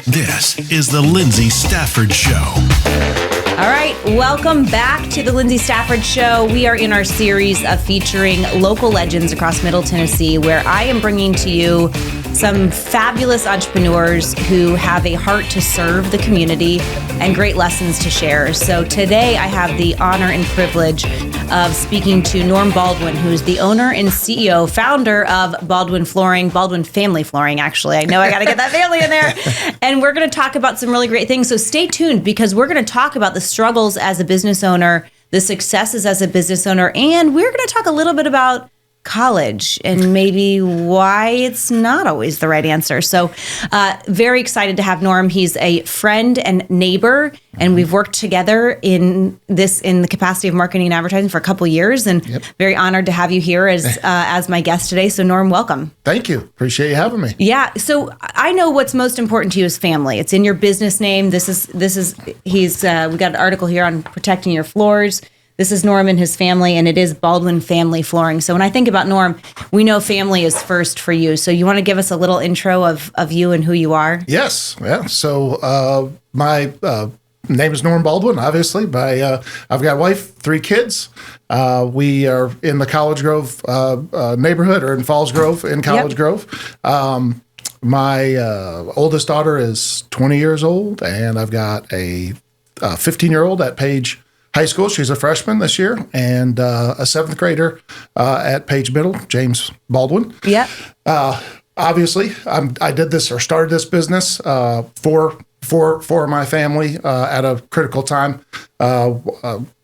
This is the Lyndsay Stafford Show. All right, welcome back to the Lyndsay Stafford Show. We are in our series of featuring local legends across Middle Tennessee, where I am bringing to you some fabulous entrepreneurs who have a heart to serve the community and great lessons to share. So today I have the honor and privilege of speaking to Norm Baldwin, who's the owner and CEO, founder of Baldwin Flooring, Baldwin Family Flooring, actually. I know I got to get that family in there. And we're going to talk about some really great things. So stay tuned, because we're going to talk about the struggles as a business owner, the successes as a business owner, and we're going to talk a little bit about college and maybe why it's not always the right answer. So very excited to have Norm. He's a friend and neighbor, and we've worked together in the capacity of marketing and advertising for a couple years, and very honored to have you here as my guest today. So Norm, welcome. Thank you. Appreciate you having me. Yeah. So I know what's most important to you is family. It's in your business name. We got an article here on protecting your floors. This is Norm and his family, and it is Baldwin Family Flooring. So when I think about Norm, we know family is first for you. So you want to give us a little intro of you and who you are? Yes. Yeah. So my name is Norm Baldwin, obviously. I've got a wife, 3 kids. We are in the College Grove neighborhood, or in Falls Grove, in College Grove. My oldest daughter is 20 years old, and I've got a 15-year-old at Page High School. She's a freshman this year, and a 7th grader at Page Middle, James Baldwin. Yeah. Obviously, I started this business for my family at a critical time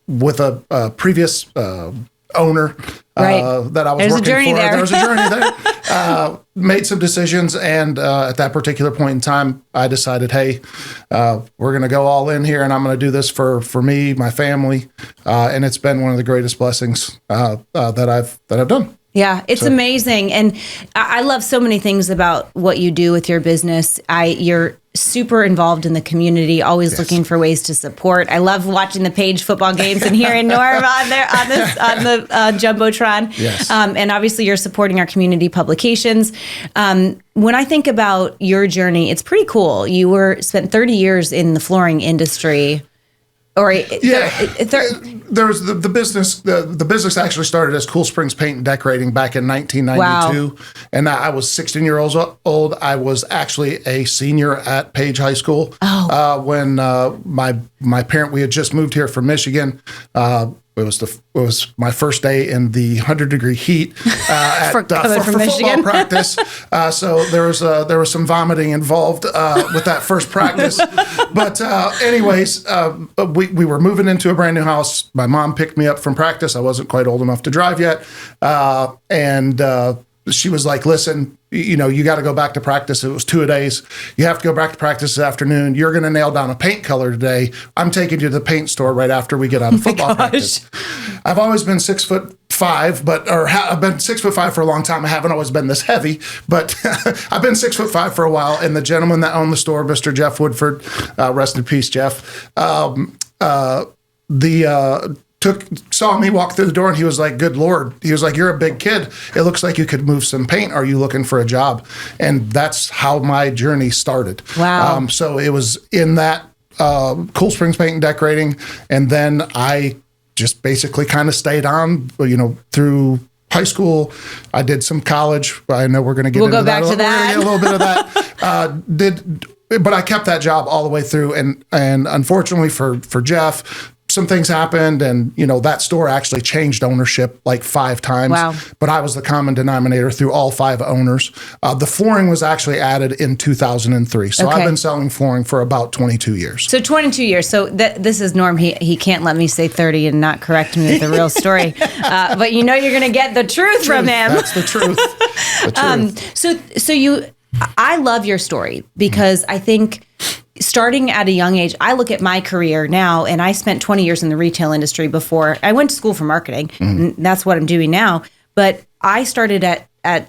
with a previous we're that I was There's working a journey for. There was a journey there. Made some decisions, and at that particular point in time, I decided, hey, we're going to go all in here, and I'm going to do this for me, my family, and it's been one of the greatest blessings that I've done. Yeah, it's amazing. And I love so many things about what you do with your business. You're super involved in the community, always looking for ways to support. I love watching the Page football games and hearing Norm on the Jumbotron. Yes. And obviously you're supporting our community publications. When I think about your journey, it's pretty cool. You spent 30 years in the flooring industry. There's the business. The business actually started as Cool Springs Paint and Decorating back in 1992, and I was 16 years old. I was actually a senior at Page High School when we had just moved here from Michigan. It was my first day in the 100-degree heat for football practice. So there was some vomiting involved with that first practice. But anyways, we were moving into a brand new house. My mom picked me up from practice. I wasn't quite old enough to drive yet, and she was like, "Listen, you got to go back to practice. It was 2 days. You have to go back to practice this afternoon. You're going to nail down a paint color today. I'm taking you to the paint store right after we get out of football practice." I've always been 6'5", I've been 6'5" for a long time. I haven't always been this heavy, but I've been 6'5" for a while. And the gentleman that owned the store, Mr. Jeff Woodford, rest in peace, Jeff, saw me walk through the door, and he was like, "Good Lord." He was like, "You're a big kid. It looks like you could move some paint. Are you looking for a job?" And that's how my journey started. Wow. So it was in that Cool Springs Paint and Decorating, and then I just basically kind of stayed on, through high school. I did some college. I know we're going to get into that. We'll go back to that. A little bit of that. But I kept that job all the way through, and unfortunately for Jeff, some things happened, and that store actually changed ownership like 5 times. Wow. But I was the common denominator through all 5 owners. The flooring was actually added in 2003. So I've been selling flooring for about 22 years. So 22 years. So this is Norm. He can't let me say 30 and not correct me with the real story. But you're going to get the truth from him. That's the truth. I love your story, because I think starting at a young age, I look at my career now, and I spent 20 years in the retail industry before. I went to school for marketing, and that's what I'm doing now. But I started at a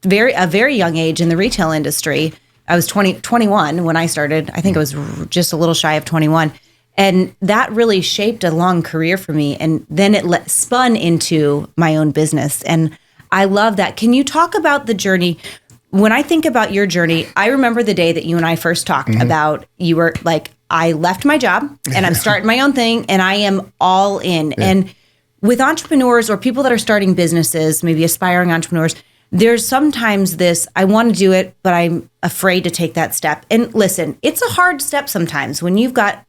very young age in the retail industry. I was 21 when I started. I think I was just a little shy of 21. And that really shaped a long career for me. And then it spun into my own business. And I love that. Can you talk about the journey? when I think about your journey, I remember the day that you and I first talked about, you were like, I left my job and I'm starting my own thing and I am all in. Yeah. And with entrepreneurs or people that are starting businesses, maybe aspiring entrepreneurs, there's sometimes this, I want to do it, but I'm afraid to take that step. And listen, it's a hard step sometimes when you've got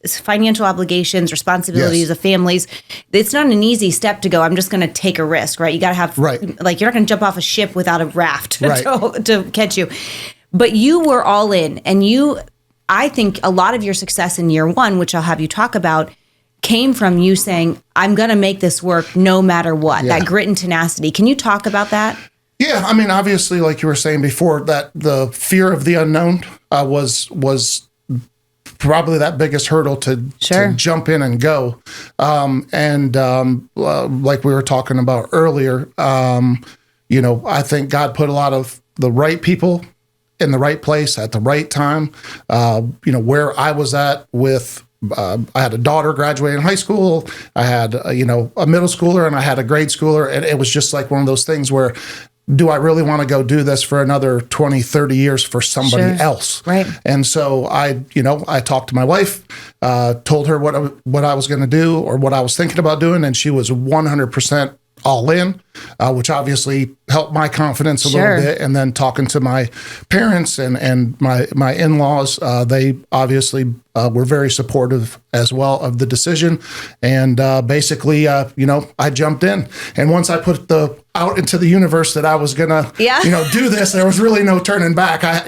financial obligations, responsibilities of families. It's not an easy step to go, I'm just going to take a risk, right? You got to have, like, you're not going to jump off a ship without a raft to catch you. But you were all in. And I think a lot of your success in year one, which I'll have you talk about, came from you saying, I'm going to make this work no matter what, that grit and tenacity. Can you talk about that? Yeah, I mean, obviously, like you were saying before, that the fear of the unknown was probably that biggest hurdle to jump in and go. Like we were talking about earlier, I think God put a lot of the right people in the right place at the right time. Where I was at with, I had a daughter graduating high school. I had, a middle schooler and I had a grade schooler. And it was just like one of those things where, do I really want to go do this for another 20, 30 years for somebody else? Right. And so I talked to my wife, told her what I was going to do or what I was thinking about doing. And she was 100% all in, which obviously helped my confidence a little bit. And then talking to my parents and my in-laws, they obviously were very supportive as well of the decision. And basically, I jumped in. And once I put out into the universe that I was gonna, do this, there was really no turning back. I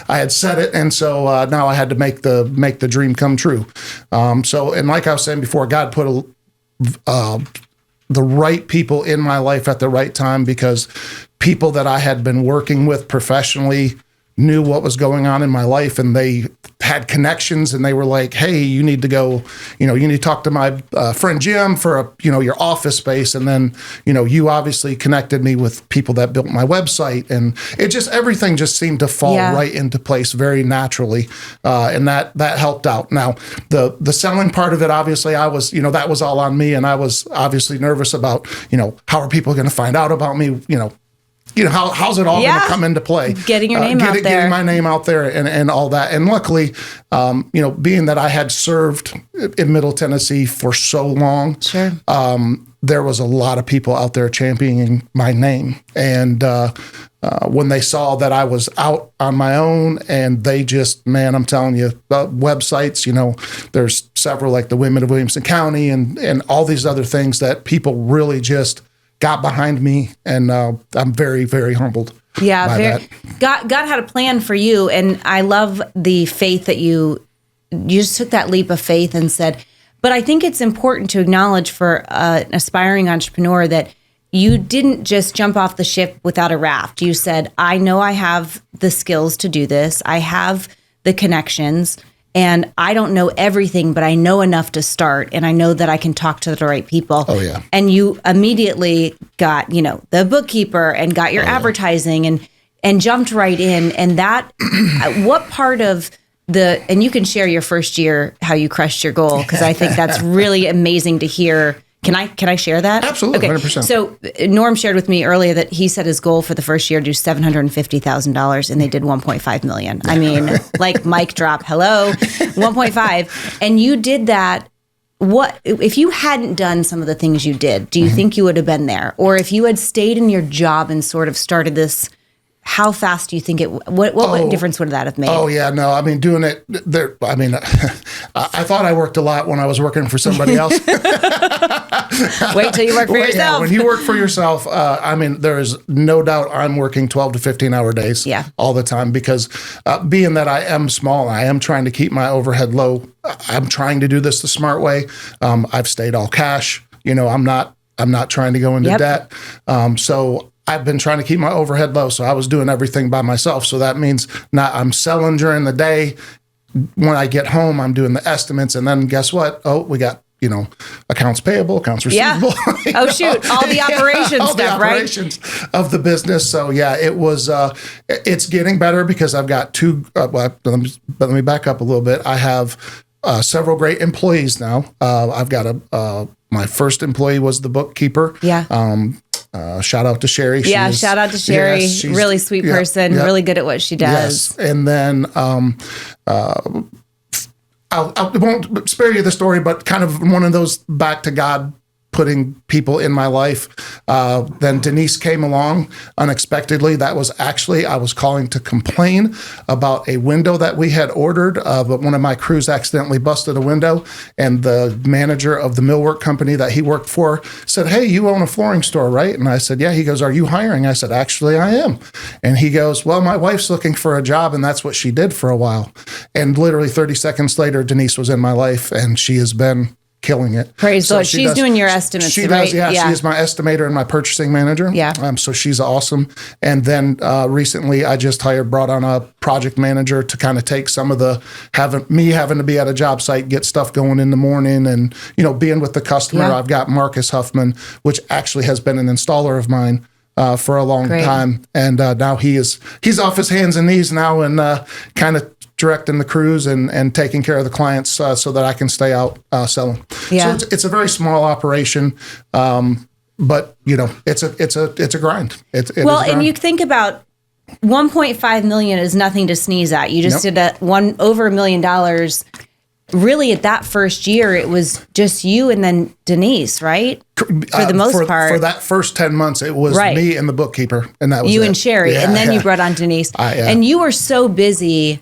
had said it, and so now I had to make the dream come true. And like I was saying before, God put the right people in my life at the right time, because people that I had been working with professionally knew what was going on in my life, and they had connections, and they were like, hey, you need to go, you need to talk to my friend Jim for your office space. And then, you obviously connected me with people that built my website, and everything just seemed to fall right into place very naturally. And that helped out. Now, the selling part of it, obviously I was, that was all on me. And I was obviously nervous about, how are people going to find out about me? How's it all going to come into play? Getting your name out there. Getting my name out there and all that. And luckily, being that I had served in Middle Tennessee for so long, there was a lot of people out there championing my name. And when they saw that I was out on my own, and they just, man, I'm telling you, websites, there's several like the Women of Williamson County and all these other things that people really just got behind me, and I'm very, very humbled. Yeah, by that. God had a plan for you, and I love the faith that you just took that leap of faith and said. But I think it's important to acknowledge for an aspiring entrepreneur that you didn't just jump off the ship without a raft. You said, I know I have the skills to do this. I have the connections. And I don't know everything, but I know enough to start, and I know that I can talk to the right people. Oh, yeah. And you immediately got, the bookkeeper and got your advertising and jumped right in. And that, what part of and you can share your first year, how you crushed your goal, because I think that's really amazing to hear. Can I share that? Absolutely, okay. 100%. So Norm shared with me earlier that he set his goal for the first year to do $750,000, and they did $1.5 million. I mean, like mic drop, hello, 1.5. And you did that. What if you hadn't done some of the things you did? Do you think you would have been there? Or if you had stayed in your job and sort of started this, how fast do you think what difference would that have made? Oh yeah, no, I mean, doing it there, I mean, I thought I worked a lot when I was working for somebody else. Wait till you work for yourself. Yeah, when you work for yourself, I mean, there is no doubt I'm working 12 to 15 hour days all the time, because being that I am small, I am trying to keep my overhead low. I'm trying to do this the smart way. I've stayed all cash. I'm not trying to go into debt. So I've been trying to keep my overhead low. So I was doing everything by myself. So that means I'm selling during the day. When I get home, I'm doing the estimates. And then guess what? Oh, we got, accounts payable, accounts receivable. Yeah. Oh, shoot. All the operations all stuff, the operations of the business. So yeah, it was, it's getting better because I've got let me back up a little bit. I have several great employees now. I've got my first employee was the bookkeeper. Yeah. Shout out to Sherry. Shout out to Sherry. Yes, really sweet person, really good at what she does. Yes. And then I won't spare you the story, but kind of one of those back to God putting people in my life. Then Denise came along unexpectedly. That was actually, I was calling to complain about a window that we had ordered, but one of my crews accidentally busted a window, and the manager of the millwork company that he worked for said, "Hey, you own a flooring store, right?" And I said, "Yeah." He goes, "Are you hiring?" I said, "Actually, I am." And he goes, "Well, my wife's looking for a job," and that's what she did for a while. And literally 30 seconds later, Denise was in my life, and she has been killing it. Praise the Lord. She's doing your estimates, she right? Does, yeah. She is my estimator and my purchasing manager. Yeah. So she's awesome. And then recently I just brought on a project manager to kind of take some of the having to be at a job site, get stuff going in the morning and, being with the customer. Yeah. I've got Marcus Huffman, which actually has been an installer of mine for a long time. And now he's off his hands and knees now and kind of directing the crews and taking care of the clients so that I can stay out selling. Yeah. So it's a very small operation, but it's a grind. And you think about 1.5 million is nothing to sneeze at. You just did over $1 million. Really, at that first year, it was just you and then Denise, right? For the most part. For that first 10 months, it was me and the bookkeeper, and that was you and Sherry, and then you brought on Denise. And you were so busy.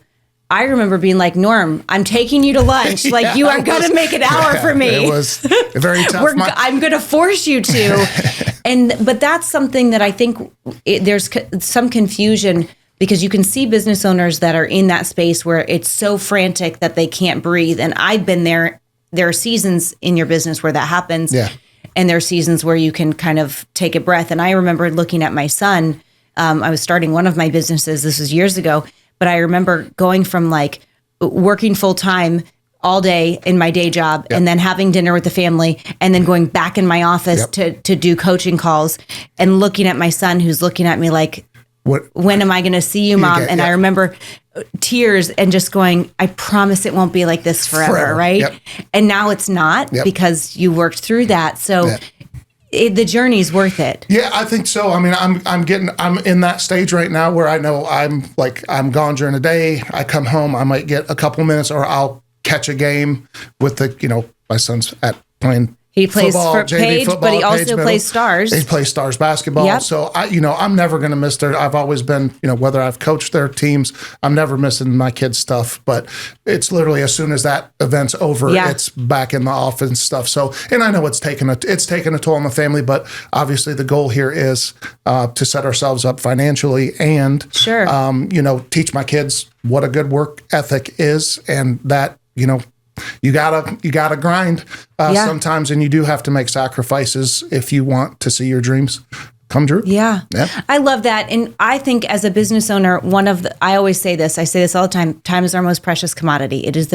I remember being like, "Norm, I'm taking you to lunch. Like, you are going to make an hour for me." It was very tough. I'm going to force you to. But that's something that I think there's some confusion, because you can see business owners that are in that space where it's so frantic that they can't breathe. And I've been there. There are seasons in your business where that happens. Yeah. And there are seasons where you can kind of take a breath. And I remember looking at my son. I was starting one of my businesses. This was years ago. But I remember going from like working full time all day in my day job and then having dinner with the family and then going back in my office to do coaching calls and looking at my son who's looking at me like, when am I going to see you, Mom? I remember tears and just going, I promise it won't be like this forever. Right? Yep. And now it's not because you worked through that. So the journey's worth it. Yeah, I think so. I mean, I'm in that stage right now where I know I'm gone during the day. I come home, I might get a couple minutes, or I'll catch a game with my son's playing. He plays football, for JV Page, football, but he also Page plays Stars. He plays Stars basketball. Yep. So I'm never going to miss I've always been, whether I've coached their teams, I'm never missing my kids' stuff. But it's literally as soon as that event's over, it's back in the office and stuff. So, and I know it's taken a toll on the family, but obviously the goal here is to set ourselves up financially and, teach my kids what a good work ethic is, and that, you gotta grind sometimes, and you do have to make sacrifices if you want to see your dreams come true. Yeah. I love that. And I think as a business owner, I always say this, I say this all the time, time is our most precious commodity. It is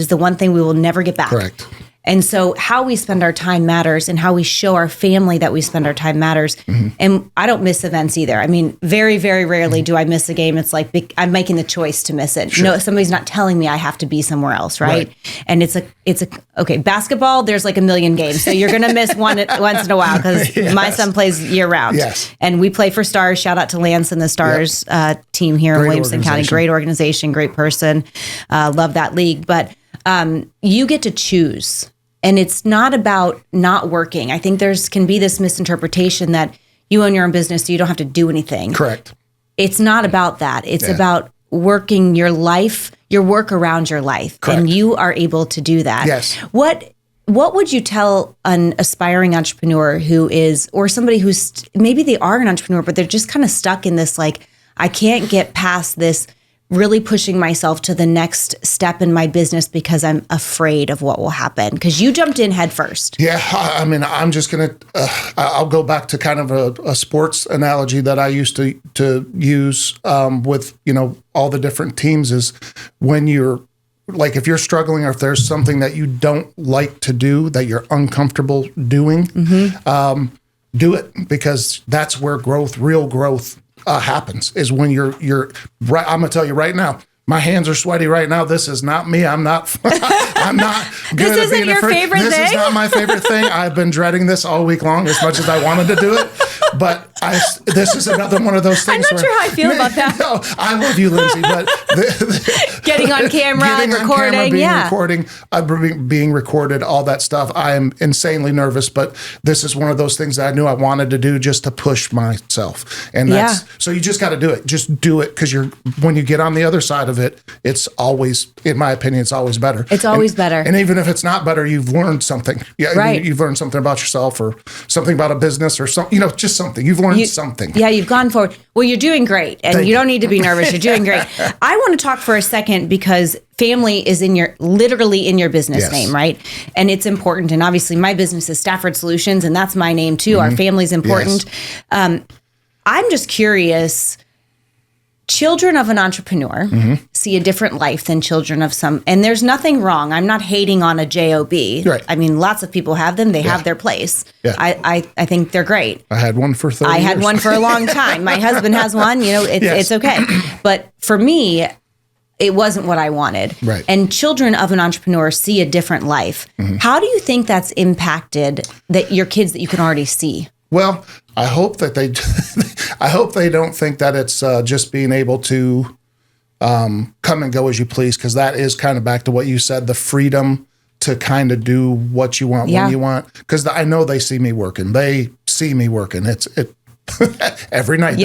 the one thing we will never get back. Correct. And so how we spend our time matters, and how we show our family that we spend our time matters. Mm-hmm. And I don't miss events either. I mean, very, very rarely do I miss a game. It's like I'm making the choice to miss it. Sure. No, somebody's not telling me I have to be somewhere else, right? And it's okay, basketball, there's like a million games. So you're going to miss one once in a while, because my son plays year round. Yes. And we play for Stars. Shout out to Lance and the Stars team here in Williamson County. Great organization, great person. Love that league. But you get to choose. And it's not about not working. I think can be this misinterpretation that you own your own business, so you don't have to do anything. Correct. It's not about that. It's about working your life, your work around your life. Correct. And you are able to do that. Yes. What would you tell an aspiring entrepreneur who is, or somebody who's, maybe they are an entrepreneur, but they're just kind of stuck in this, like, I can't get past this, really pushing myself to the next step in my business because I'm afraid of what will happen? Because you jumped in head first. Yeah, I mean, I'm just going to, I'll go back to kind of a sports analogy that I used to use with, all the different teams, is when you're, like, if you're struggling, or if there's something that you don't like to do, that you're uncomfortable doing, do it, because that's where real growth happens, is when you're right. I'm gonna tell you right now, my hands are sweaty right now. This is not me. I'm not I'm not good This at isn't being your afraid. favorite This thing? is not my favorite thing. I've been dreading this all week long as much as I wanted to do it. But this is another one of those things. I'm not sure how I feel about that. No, I love you, Lyndsay, but Getting on camera, getting on recording, camera, being yeah. being recorded, all that stuff. I am insanely nervous, but this is one of those things that I knew I wanted to do just to push myself. And so you just got to do it. Just do it, because when you get on the other side of it, it's always, in my opinion, it's always better. It's always better. And even if it's not better, you've learned something. Yeah, right. You've learned something about yourself, or something about a business, or something. Just something. You've learned something. Yeah, you've gone forward. Well, you're doing great, and you don't need to be nervous. You're doing great. I want to talk for a second, because family is literally in your business name, right? And it's important. And obviously, my business is Stafford Solutions, and that's my name too. Our family's important. Yes. I'm just curious. Children of an entrepreneur see a different life than children of some, and there's nothing wrong. I'm not hating on a job. Right. I mean, lots of people have them. They have their place. Yeah. I think they're great. I had one for 30 years. I had one for a long time. My husband has one. It's okay. But for me, it wasn't what I wanted. Right. And children of an entrepreneur see a different life. How do you think that's impacted your kids that you can already see? Well, I hope that they don't think that it's just being able to come and go as you please, because that is kind of back to what you said, the freedom to kind of do what you want when you want. Because I know they see me working. They see me working. Every night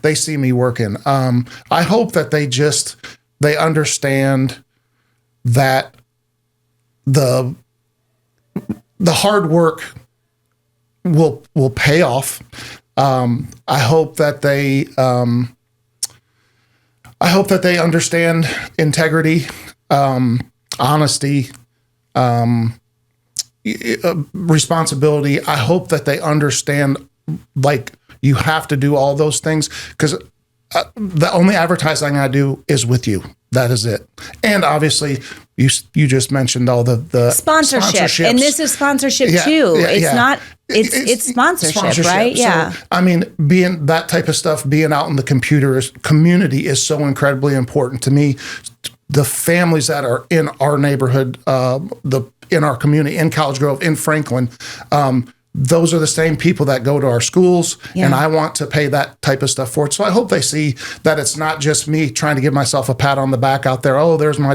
they see me working. I hope that they understand that the hard work will pay off. I hope that they understand integrity, honesty, responsibility. I hope that they understand, like, you have to do all those things, because the only advertising I do is with you. That is it. And obviously, you just mentioned all the sponsorships. And this is sponsorship too. It's sponsorship, right? Yeah. So, I mean, being that type of stuff, being out in the community is so incredibly important to me. The families that are in our neighborhood, in our community, in College Grove, in Franklin, those are the same people that go to our schools, and I want to pay that type of stuff forward. So I hope they see that it's not just me trying to give myself a pat on the back out there. Oh, there's my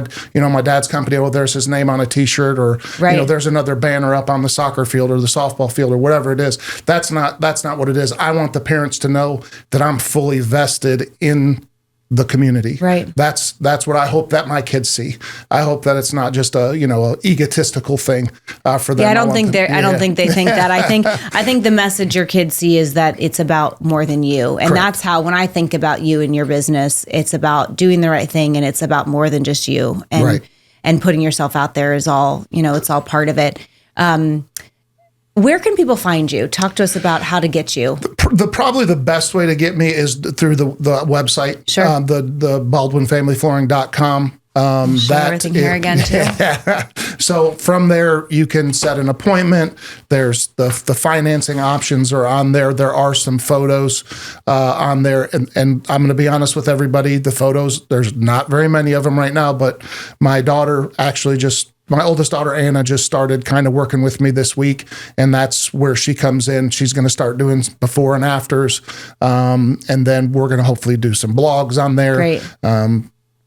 dad's company. Oh, there's his name on a T-shirt, or there's another banner up on the soccer field or the softball field or whatever it is. That's not what it is. I want the parents to know that I'm fully vested in the community. Right. That's what I hope that my kids see. I hope that it's not just a egotistical thing for them. Yeah, I don't think they think that. I think the message your kids see is that it's about more than you. And that's how, when I think about you and your business, it's about doing the right thing, and it's about more than just you. And putting yourself out there is all, it's all part of it. Where can people find you? Talk to us about how to get you. Probably the best way to get me is through the website, sure. The BaldwinFamilyFlooring.com. Everything here again too. So from there, you can set an appointment. There's the financing options are on there. There are some photos on there, and I'm going to be honest with everybody. The photos, there's not very many of them right now, but my oldest daughter, Anna, just started kind of working with me this week, and that's where she comes in. She's going to start doing before and afters, and then we're going to hopefully do some blogs on there. Great.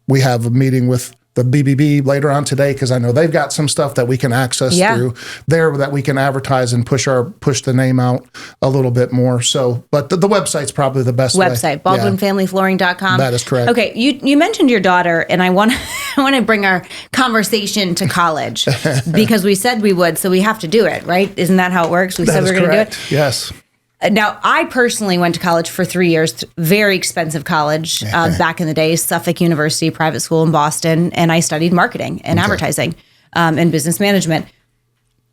We have a meeting with the BBB later on today, because I know they've got some stuff that we can access through there that we can advertise and push the name out a little bit more. So, but the website's probably the best website, way. BaldwinFamilyFlooring.com. That is correct. Okay, you mentioned your daughter, and I want to bring our conversation to college because we said we would, so we have to do it, right? Isn't that how it works? We said we were going to do it. Yes. Now, I personally went to college for 3 years, very expensive college back in the day, Suffolk University, private school in Boston, and I studied marketing and advertising and business management.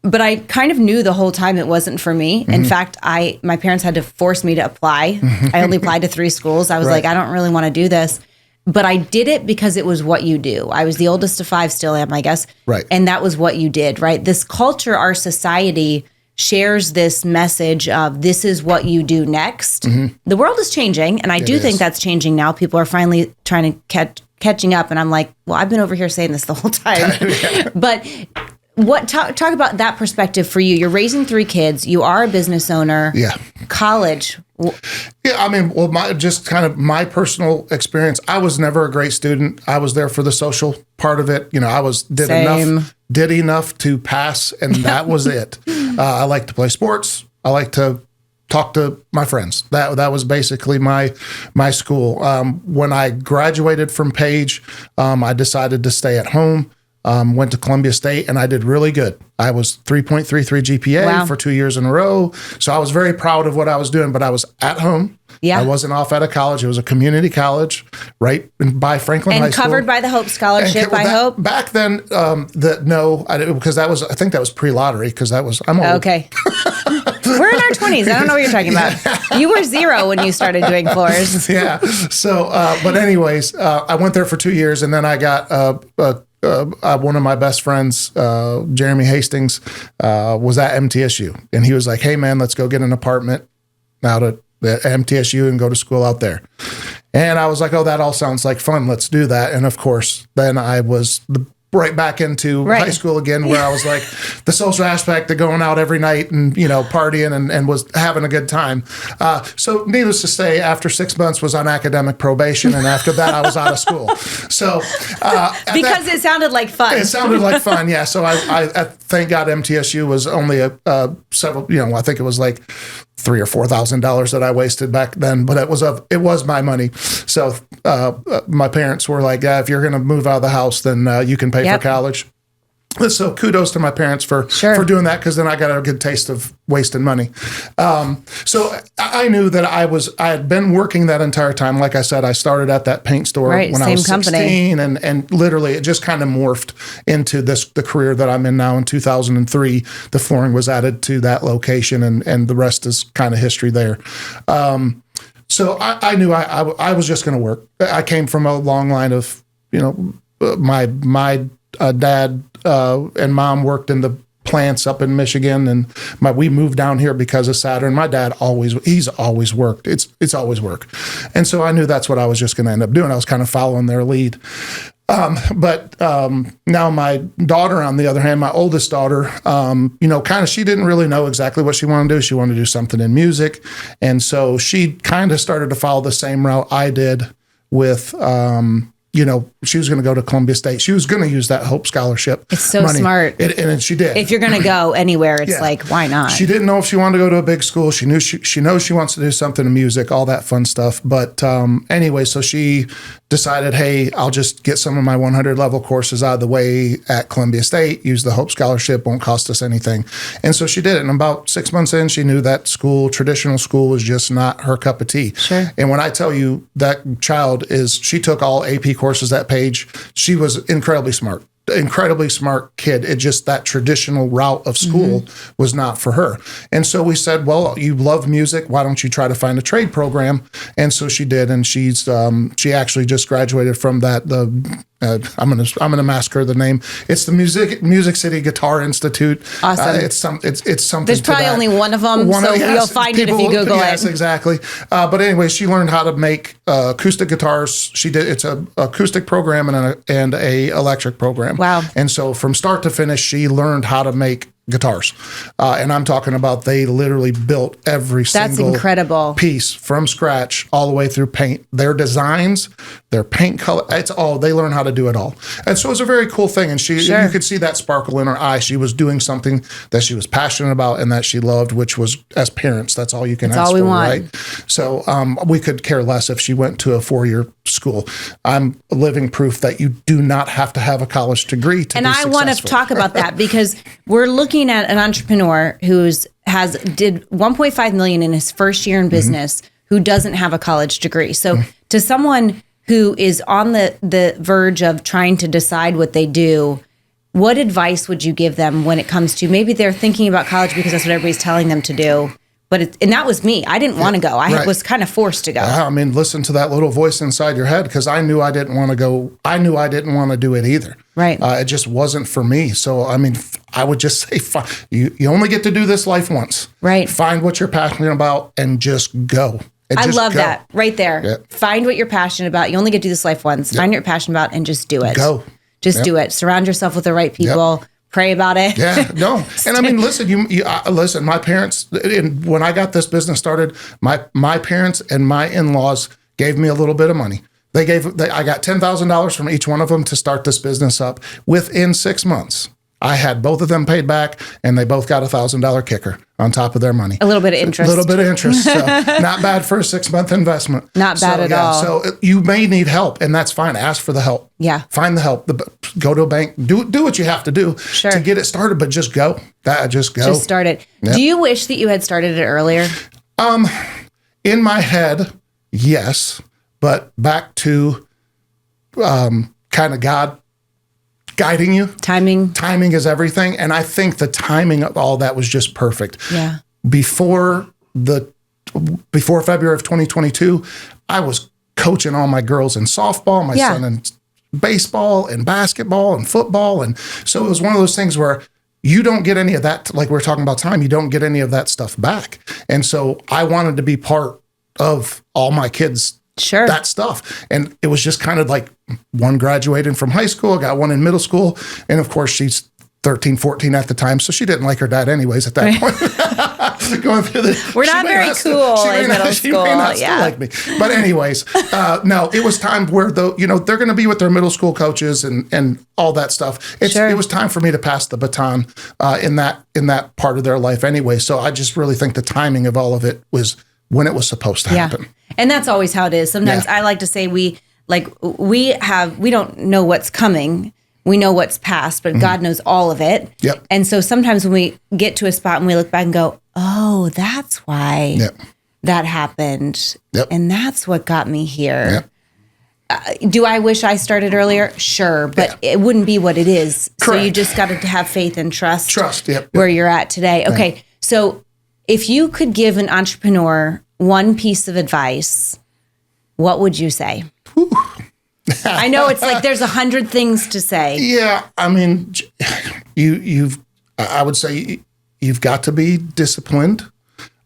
But I kind of knew the whole time it wasn't for me. In fact, my parents had to force me to apply. I only applied to 3 schools. I was like, I don't really want to do this. But I did it because it was what you do. I was the oldest of 5, still am, I guess. Right. And that was what you did, right? This culture, our society shares this message of this is what you do next. The world is changing, and I do think that's changing now. People are finally trying to catching up, and I'm like, well, I've been over here saying this the whole time. But talk about that perspective for you. You're raising 3 kids. You are a business owner. Yeah. College. Yeah, I mean, well, my personal experience. I was never a great student. I was there for the social part of it. You know, I did enough to pass, and that was it. I like to play sports. I like to talk to my friends. That was basically my school. When I graduated from Page, I decided to stay at home. Went to Columbia State, and I did really good. I was 3.33 GPA for 2 years in a row. So I was very proud of what I was doing, but I was at home. Yeah. I wasn't off at a college. It was a community college right by Franklin High School. And covered by the Hope Scholarship, I hope? Back then, because I think that was pre-lottery, because I'm old. Okay. We're in our 20s. I don't know what you're talking about. You were 0 when you started doing floors. Yeah. So, but anyways, I went there for 2 years, and then I got one of my best friends, Jeremy Hastings, was at MTSU, and he was like, "Hey man, let's go get an apartment out at MTSU and go to school out there." And I was like, "Oh, that all sounds like fun. Let's do that." And of course, then I was right back into high school again, where I was like the social aspect of going out every night and, partying and was having a good time. So needless to say, after 6 months was on academic probation. And after that, I was out of school. So, because it sounded like fun. It sounded like fun. Yeah. So I thank God MTSU was only several, I think it was like $3,000 or $4,000 that I wasted back then, but it was my money. So my parents were like, "Yeah, if you're going to move out of the house, then you can pay for college." So kudos to my parents for doing that, because then I got a good taste of wasting money. So I knew that I had been working that entire time. Like I said, I started at that paint store when I was 16, and literally it just kind of morphed into the career that I'm in now. In 2003, the flooring was added to that location, and the rest is kind of history there. So I knew I was just going to work. I came from a long line of, my dad and mom worked in the plants up in Michigan, and we moved down here because of Saturn. My dad he's always worked. It's always work. And so I knew that's what I was just going to end up doing. I was kind of following their lead. But now my daughter, on the other hand, my oldest daughter, she didn't really know exactly what she wanted to do. She wanted to do something in music. And so she kind of started to follow the same route I did with, she was going to go to Columbia State. She was going to use that Hope Scholarship. It's so money. smart. And she did. If you're going to go anywhere, it's like, why not? She didn't know if she wanted to go to a big school. She knew she knows she wants to do something in music, all that fun stuff. But anyway, so she decided, hey, I'll just get some of my 100 level courses out of the way at Columbia State, use the Hope Scholarship, won't cost us anything. And so she did it. And about 6 months in, she knew that traditional school was just not her cup of tea. Sure. And when I tell you that child she took all AP courses at Page, she was incredibly smart kid. It just, that traditional route of school was not for her. And so we said, well, you love music. Why don't you try to find a trade program? And so she did. And she actually just graduated from that. I'm gonna massacre the name. It's the Music City Guitar Institute. Awesome. It's something. There's probably only one of them, you'll find it if you Google it. Yes, exactly. But anyway, she learned how to make acoustic guitars. It's a acoustic program and a electric program. Wow. And so from start to finish, she learned how to make guitars. And I'm talking about they literally built every single incredible piece from scratch all the way through paint. Their designs, their paint color, they learn how to do it all. And so it was a very cool thing. And you could see that sparkle in her eye. She was doing something that she was passionate about and that she loved, which was, as parents, that's all you can ask for, right? So we could care less if she went to a 4-year school. I'm living proof that you do not have to have a college degree to be successful. And I want to talk about that, because we're looking at an entrepreneur did 1.5 million in his first year in business, who doesn't have a college degree. So to someone who is on the verge of trying to decide what they do, what advice would you give them when it comes to, maybe they're thinking about college because that's what everybody's telling them to do, and that was me. I didn't want to go. I was kind of forced to go. I mean, listen to that little voice inside your head, because I knew I didn't want to go. I knew I didn't want to do it either. Right. It just wasn't for me. So, I mean, I would just say, you only get to do this life once. Right. Find what you're passionate about and just go. And I just love go. that right there. Yeah. Find what you're passionate about. You only get to do this life once. Find what you're passionate about and just do it. Go. Just do it. Surround yourself with the right people. Pray about it. Yeah, no. And I mean, listen, listen, my parents, and when I got this business started, my parents and my in-laws gave me a little bit of money. I got $10,000 from each one of them to start this business up. Within 6 months, I had both of them paid back, and they both got $1,000 kicker on top of their money. A little bit of interest. A little bit of interest. So not bad for a 6-month investment. Not bad at all. So you may need help, and that's fine. Ask for the help. Yeah. Find the help. Go to a bank. Do what you have to do to get it started, but just go. Just go. Just start it. Yep. Do you wish that you had started it earlier? In my head, yes. But back to kind of God guiding you. Timing is everything. And I think the timing of all that was just perfect. Yeah. Before February of 2022, I was coaching all my girls in softball, my son in baseball and basketball and football. And so it was one of those things where you don't get any of that. Like we're talking about time, you don't get any of that stuff back. And so I wanted to be part of all my kids' that stuff. And it was just kind of like one graduated from high school, got one in middle school. And of course, she's 13, 14 at the time. So she didn't like her dad anyways at that point. Going through We're not very cool in middle school. She may not still like me. But anyways, no, it was time where they're going to be with their middle school coaches and all that stuff. It was time for me to pass the baton in that part of their life anyway. So I just really think the timing of all of it was when it was supposed to happen. And that's always how it is. Sometimes I like to say we don't know what's coming. We know what's past, but God knows all of it. Yep. And so sometimes when we get to a spot and we look back and go, oh, that's why that happened. Yep. And that's what got me here. Yep. Do I wish I started earlier? Sure, but it wouldn't be what it is. Correct. So you just got to have faith and trust. Yep. Where you're at today. Okay, so if you could give an entrepreneur one piece of advice, what would you say? I know it's like there's 100 things to say. Yeah, I mean, I would say you've got to be disciplined.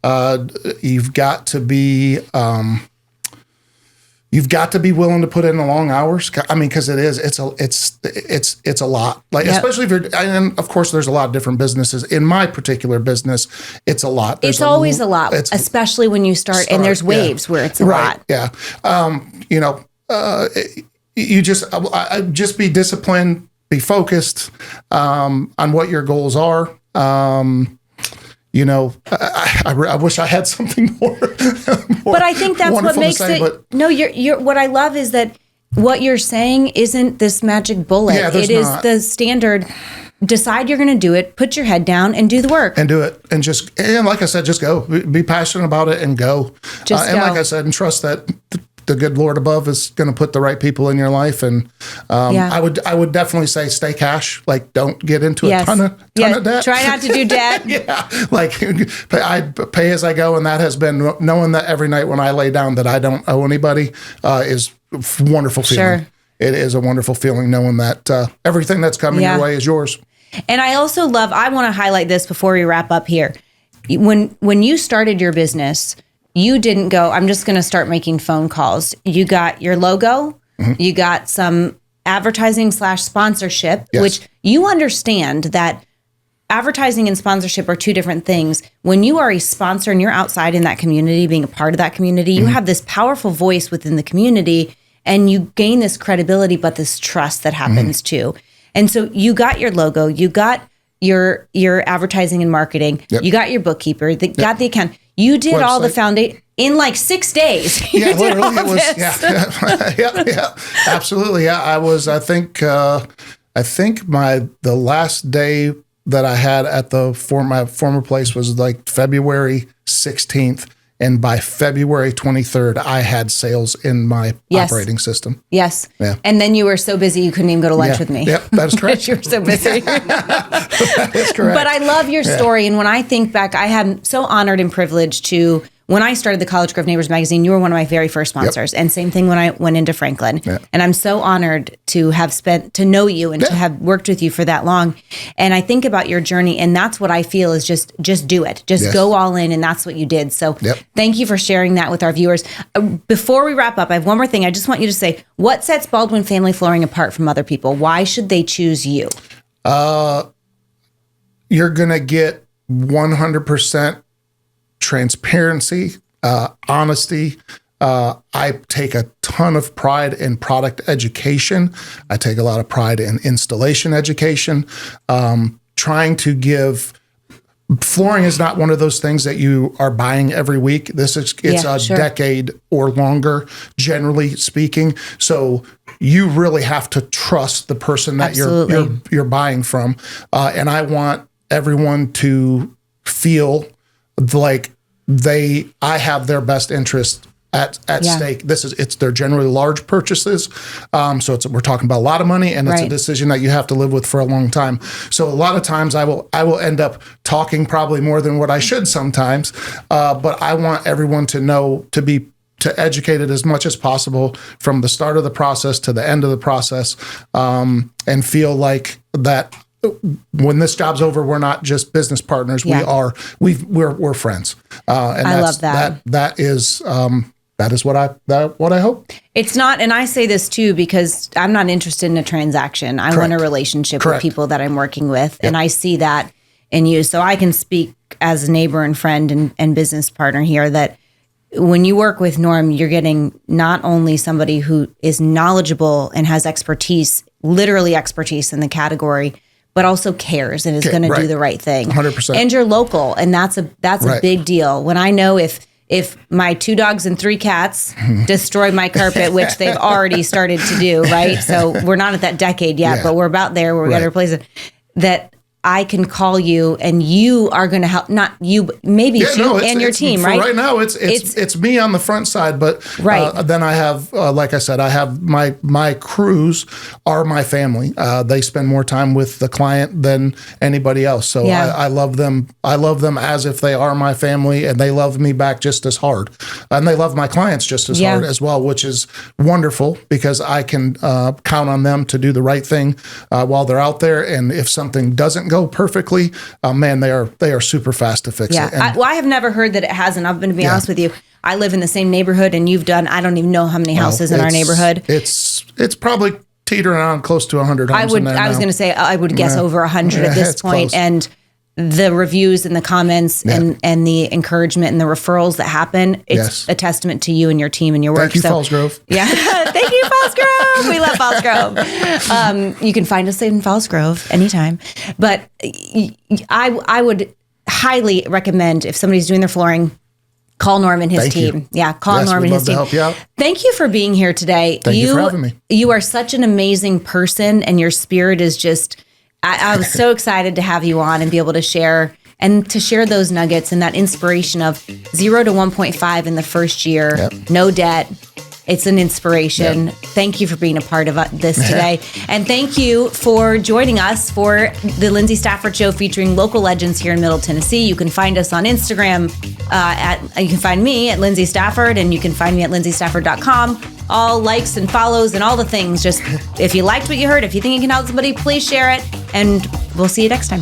You've got to be willing to put in the long hours. I mean, because it's a lot. Like especially if you're, and of course, there's a lot of different businesses. In my particular business, it's a lot. It's always a lot, especially when you start and there's waves where it's a lot. Yeah. You just be disciplined, be focused on what your goals are. I wish I had something more. But I think that's what makes you're what I love is that what you're saying isn't this magic bullet. It is the standard. Decide you're going to do it, put your head down and do the work. And do it. And like I said, just go. Be passionate about it and go. And like I said, and trust that the good Lord above is going to put the right people in your life. And I would definitely say stay cash. Like don't get into a ton of debt. Try not to do debt. Like I pay as I go. And that has been knowing that every night when I lay down that I don't owe anybody is a wonderful feeling. Sure. It is a wonderful feeling knowing that everything that's coming your way is yours. And I also I want to highlight this before we wrap up here. When you started your business, you didn't go, I'm just going to start making phone calls. You got your logo, you got some advertising / sponsorship, which you understand that advertising and sponsorship are two different things. When you are a sponsor and you're outside in that community, being a part of that community, you have this powerful voice within the community and you gain this credibility, but this trust that happens too. And so you got your logo, you got your advertising and marketing, you got your bookkeeper, got the account. You did all the foundation in like 6 days. Yeah, literally it was. Yeah, absolutely. Yeah, I think the last day that I had at my former place was like February 16th. And by February 23rd, I had sales in my operating system. Yes. Yeah. And then you were so busy you couldn't even go to lunch with me. Yep, that is correct. You were so busy. That is correct. But I love your story. And when I think back, I am so honored and privileged to when I started the College Grove Neighbors magazine, you were one of my very first sponsors. And same thing when I went into Franklin. And I'm so honored to know you and to have worked with you for that long. And I think about your journey, and that's what I feel is just do it. Just go all in, and that's what you did. So thank you for sharing that with our viewers. Before we wrap up, I have one more thing. I just want you to say, what sets Baldwin Family Flooring apart from other people? Why should they choose you? You're going to get 100% transparency, honesty. I take a ton of pride in product education. I take a lot of pride in installation education. Trying to give flooring is not one of those things that you are buying every week. It's a decade or longer, generally speaking. So you really have to trust the person that you're buying from. And I want everyone to feel like I have their best interest at stake. They're generally large purchases. So we're talking about a lot of money, and it's a decision that you have to live with for a long time. So a lot of times I will end up talking probably more than what I should sometimes. But I want everyone to educate it as much as possible from the start of the process to the end of the process, and feel like that when this job's over, we're not just business partners. We're friends. And I love that. That is what I hope. It's not, and I say this too because I'm not interested in a transaction. I want a relationship with people that I'm working with, and I see that in you. So I can speak as a neighbor and friend and business partner here that when you work with Norm, you're getting not only somebody who is knowledgeable and has literally expertise in the category, but also cares and is going to do the right thing. 100%. And you're local, and that's a big deal. When I know if my 2 dogs and 3 cats destroy my carpet, which they've already started to do, right? So we're not at that decade yet, but we're about there where we got to replace it. That I can call you, and you are going to help. Not you, but maybe you and your team, right? Right now, it's me on the front side, but then I have, like I said, I have my crews are my family. They spend more time with the client than anybody else, so I love them. I love them as if they are my family, and they love me back just as hard, and they love my clients just as hard as well, which is wonderful because I can count on them to do the right thing while they're out there, and if something doesn't go perfectly, man, they are super fast to fix it. I have never heard that it hasn't. I'm going to be honest with you. I live in the same neighborhood, and you've done, I don't even know how many houses in our neighborhood. It's probably teetering on close to 100 homes. I was going to say, I would guess over 100 at this point. Close. And the reviews and the comments and the encouragement and the referrals that happen, it's a testament to you and your team and your work. Thank you, Falls Grove. Yeah. Thank you, Falls Grove. We love Falls Grove. You can find us in Falls Grove anytime. But I would highly recommend if somebody's doing their flooring, call Norm and his team. Yeah, call Norm and his team. Help you out. Thank you for being here today. Thank you for having me. You are such an amazing person, and your spirit is just... I was so excited to have you on and be able to share those nuggets and that inspiration of 0 to 1.5 in the first year, no debt. It's an inspiration. Thank you for being a part of this today. And thank you for joining us for the Lyndsay Stafford Show featuring local legends here in Middle Tennessee. You can find us on Instagram you can find me at Lyndsay Stafford, and you can find me at lyndsaystafford.com. All likes and follows and all the things. Just if you liked what you heard, if you think it can help somebody, please share it. And we'll see you next time.